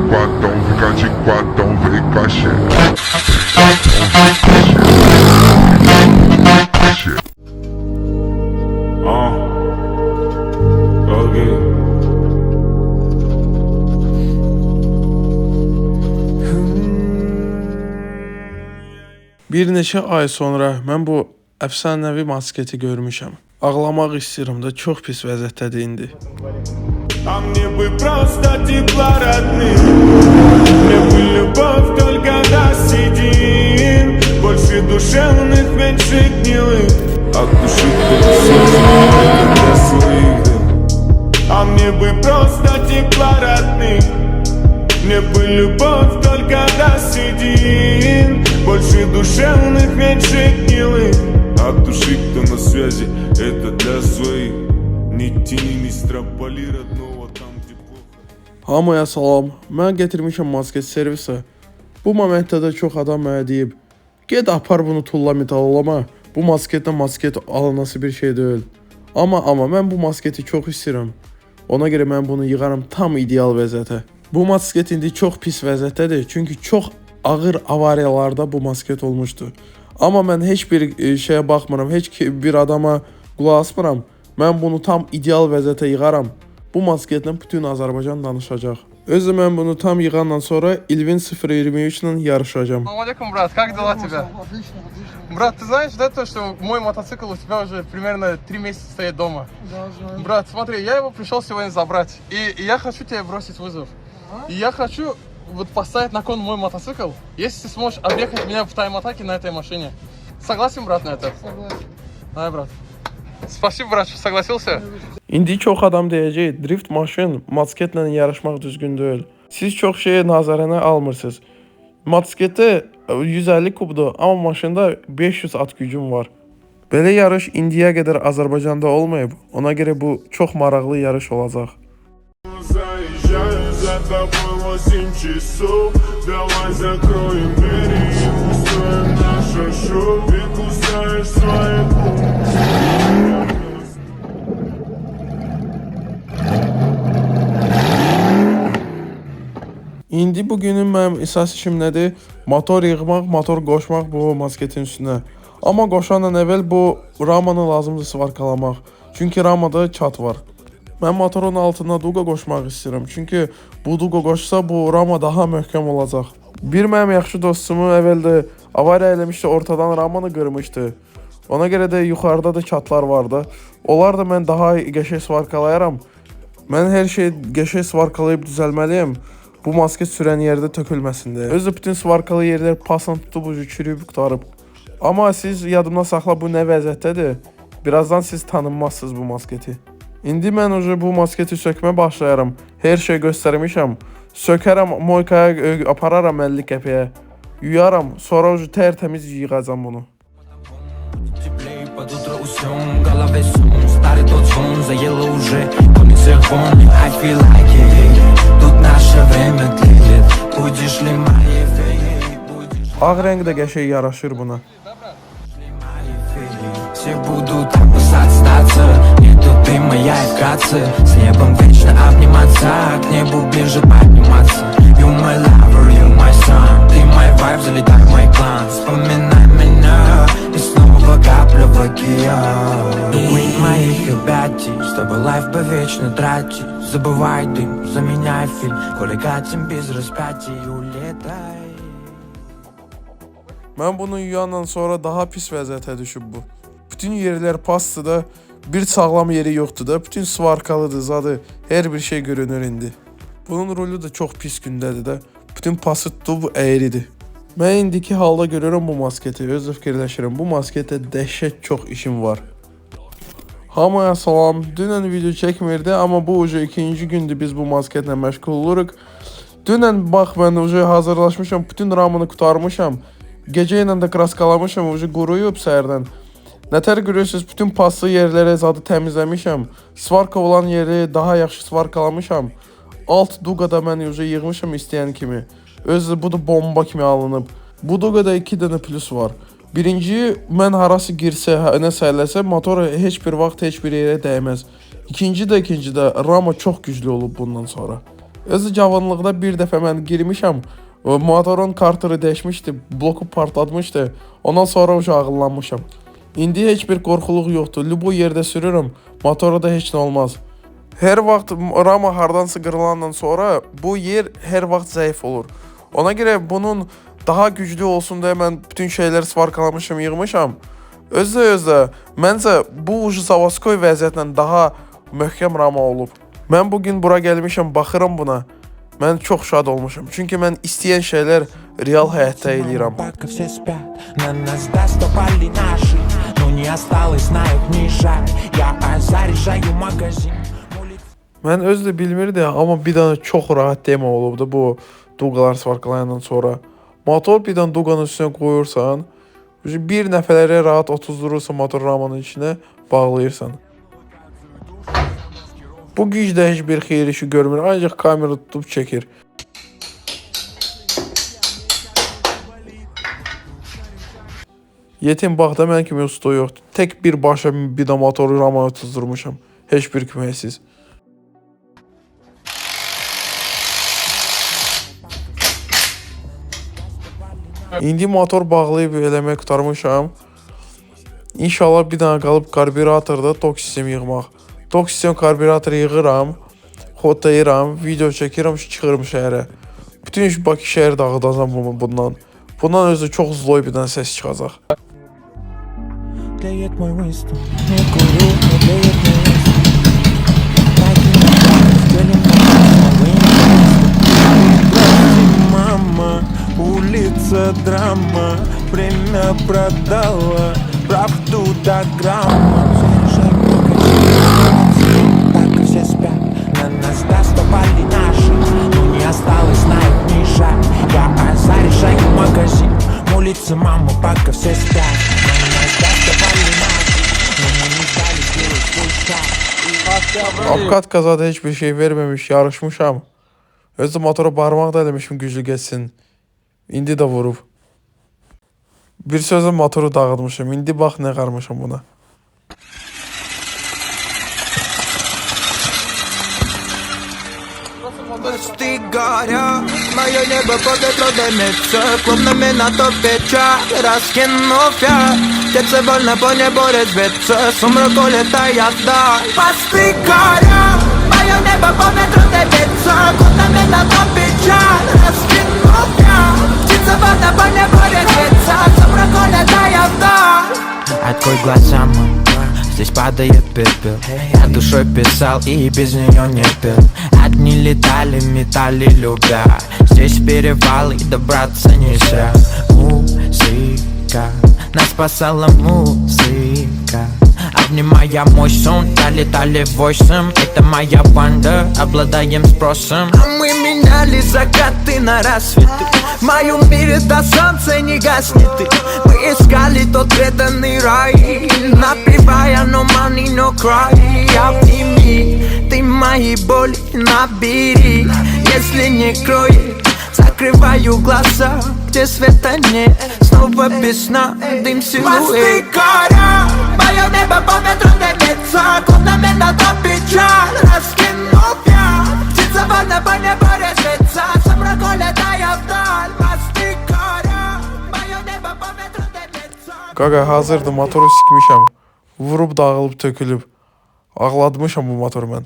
quadrão, fica de quadrão, vem com a Bir neçə ay sonra mən bu əfsanəvi masketi görmüşəm. Ağlamaq istəyirəm də, çox pis vəziyyətdədir indi. А мне бы просто тепла родных. Мне бы любовь только до седин. Больше душевных, меньше гнилых. От души кто-то слезы для своих. А мне бы просто тепла родных. Мне бы любовь только до седин. Больше душевных, меньше гнилых. От души кто на связи, это для своих. Ни тени, ни строполи родного там, где плохо. Hamıya salam. Mən gətirmişəm masket servisə. Bu momentdə də çox adam mənə deyib, get apar bunu tulla metallama. Bu masketlə masket alınası bir şey deyil. Amma mən bu masketi çox istəyirəm. Ona görə mən bunu yığaram tam ideal vəziyyətə. Bu masket indi çox pis vəziyyətdədir. Çünki çox ağır avariyalarda bu masket olmuşdu. Amma mən heç bir şeyə baxmıram, heç bir adama qulaq asmıram. Mən bunu tam ideal vəziyyətə yığaram. Bu masketlə bütün Azərbaycan danışacaq. Özü mən bunu tam yığandan sonra Ilvin 023 ilə yarışacağım. Салам алейкум, брат, как дела тебя? Отлично, отлично. Брат, ты знаешь, да, то, что мой мотоцикл у тебя уже примерно 3 месяца стоит дома? Да, знаю. Брат, смотри, я его пришел сегодня забрать, и я хочу тебе бросить вызов. И я хочу вот поставить на кон мой мотоцикл, если ты сможешь объехать меня в тайм-атаке на этой машине. Согласен, брат, на это? Согласен. Давай, брат. Spasibo, брат, что согласился. İndi çox adam deyəcək, drift maşın motosikletlə yarışmaq düzgün deyil. Siz çox şeyi nəzərənə almırsınız. Motosikletdə 150 kubdur, amma maşında 500 at gücüm var. Belə yarış indiyə qədər Azərbaycanda olmayıb. Ona görə bu çox maraqlı yarış olacaq. Заезжаю за тобой 8 часов. Давай закроем двери и устроим наше шоу. Ты кусаешь свои İndi bugünün mənim əsas işim nədir? Motor yığmaq, motor qoşmaq bu masketin üstünə. Amma qoşandan əvvəl bu ramanı lazımdır svarkalamaq. Çünki ramada çat var. Mən motorun altına duqa qoşmaq istəyirəm. Çünki bu duqa qoşsa bu rama daha möhkəm olacaq. Bir mənim yaxşı dostumu əvvəldə avariya eləmişdi, ortadan ramanı qırmışdı. Ona görə də yuxarıda da çatlar vardı. Onlar da mən daha qəşəng svarkalayaram. Mən hər şey qəşəng svarkalayıb düzəlməliyəm. Bu masket sürən yerdə tökülməsin deyə. Özü bütün svarkalı yerlər pasla tutub çürüyüb qutarıb. Amma siz yadımda saxla bu nə vəziyyətdədir. Birazdan siz tanınmazsınız bu masketi. İndi mən bu masketi sökmə başlayaram. Hər şey göstərmişəm. Sökərəm, moykaya apararam 50 qəpiyə. Yuyaram, sonra tərtəmiz yığacam bunu. Под утро уснем, в голове сум. Старый тот сон, заело уже конец хон. I feel like it. Тут наше время тлеет. Будешь ли моей феей? Ağ rəng də qəşəng yaraşır buna. Все будут так остаться. Нету ты моя и вкратце. С небом вечно обниматься, к небу ближе подниматься. You my lover, you my sun. Ты мой vibe, залетай в мой клан. Вспоминай меня и снова капля в океан. Queen моих объятий, с тобой лайф бы вечно тратить. Забывай дым, заменяй фильм. Хулигатим без распятий, улетай. Mən bunu yuyandan sonra daha pis vəziyyətə düşüb bu. Bütün yerlər pasdır da, bir sağlam yeri yoxdur da, bütün svarkalıdır zadı, hər bir şey görünür indi. Bunun rolü da çox pis gündədir də, bütün pası tutub əyridir. Mən indiki halda görürəm bu masketi, öz fikirləşirəm, bu masketə dəhşət çox işim var. Hamıya salam, dünən video çəkmirdi, amma bu ikinci gündür biz bu masketlə məşğul oluruq. Dünən bax, mən hazırlaşmışam, bütün ramını qutarmışam. Gecə ilə də kraskalamışam, quruyub səhərdən. Nətər görürsünüz, bütün paslı yerləri zadı təmizləmişəm. Svarka olan yeri daha yaxşı svarkalamışam. Alt duqa da mən yığmışam istəyən kimi. Özü bu da bomba kimi alınıb. Bu duqada 2 dənə plus var. Birinci, mən harası girsə, nəsə eləsə, motor heç bir vaxt heç bir yerə dəyməz. İkinci də rama çox güclü olub bundan sonra. Özü cavanlıqda bir dəfə mən girmişəm. Motorun kartırı dəyişmişdi, bloku partlatmışdı. Ondan sonra uca ağıllanmışam. İndi heç bir qorxuluq yoxdur. Lübo yerdə sürürüm. Motora da heç nə olmaz. Hər vaxt rama hardansa qırılandan sonra bu yer hər vaxt zəif olur. Ona görə bunun daha güclü olsun deyə mən bütün şeyləri svarkalamışam, yığmışam. Özdə məncə bu ucu zavaskoy vəziyyətlə daha möhkəm rama olub. Mən bugün bura gəlmişəm, baxıram buna. Mən çox şad olmuşam. Çünki mən istəyən şeylər real həyatda eləyirəm. Пока все спят, на нас доступали наши. Но не осталось, знают, не жаль. Я заряжаю магазин. Mən özdə bilmirdi, amma bir dənə çox rahat demo olubdu bu duqalar svarkalayandan sonra. Motor bir dənə duqanın üstünə qoyursan, bir nəfələrə rahat otuzdurursan motor ramanın içinə, bağlayırsan. Bu gücdə heç bir xeyir işi görmür, ancaq kamera tutub çəkir. Yetim baxda mən kimi usta yoxdur. Tək bir başa bir də motoru ramaya tuzdurmuşam. Heç bir köməksiz. İndi motor bağlayıb eləmək qutarmışam. İnşallah bir dənə qalıb karbüratorda tok sistem yığmaq. Tok sistem karbüratoru yığıram, xotlayıram, video çəkirəm, çıxıram şəhərə. Bütün Bakı şəhər dağıdacam bundan. Bundan özü çox zloy bir dənə səs çıxacaq. Тлеет мой выступ, не курю, но тлеет мой выступ. Прости, мама, улица драма, время продала, правду до грамма. Заряжай магазин, пока все спят, на нас доступали наши. Но не осталось, знают, не жаль. Я заряжаю магазин, улица мама, пока все спят. Apkat kazada heç bir şey verməmiş, yarışmışam. Özü motora barmaq da eləmişim güclü geçsin. İndi də vurub. Bir sözlə motoru dağıtmışam. İndi bax nə qarmışam buna. Мосты горят, мое небо по ветру дымится, клубными на топе чай, раскинув я. Сердце больно по небу разбиться, сумрак улетает вдаль. Мосты горят, мое небо по ветру дымится, клубными на топе чай, раскинув я. Птица больно по небу разбиться, сумрак улетает вдаль. Открой глаза, мама. Здесь падает пепел. Я душой писал и без нее не пел. Одни летали, метали, любя. Здесь перевалы, добраться нельзя. Музыка нас спасала, музыка. Обнимая мой сон, долетали в 8. Это моя банда, обладаем спросом. А мы меняли закаты на рассветы. В моем мире до солнца не гаснет. Мы искали тот преданный рай, напевая no money, no cry. Обними, ты мои боли набери. Если не кроет, закрываю глаза, где света нет. Снова без сна, дым силуэт. Мосты горят, мое небо по ветру дымится, клубными на топе чай, раскинув я. Птица вольно по небу резвится, сумрак улетая вдаль. Мосты горят, мое небо по ветру дымится. Qaqa hazırdır, motoru sikmişəm. Vurub dağılıb tökülüb. Ağlatmışam bu motoru mən.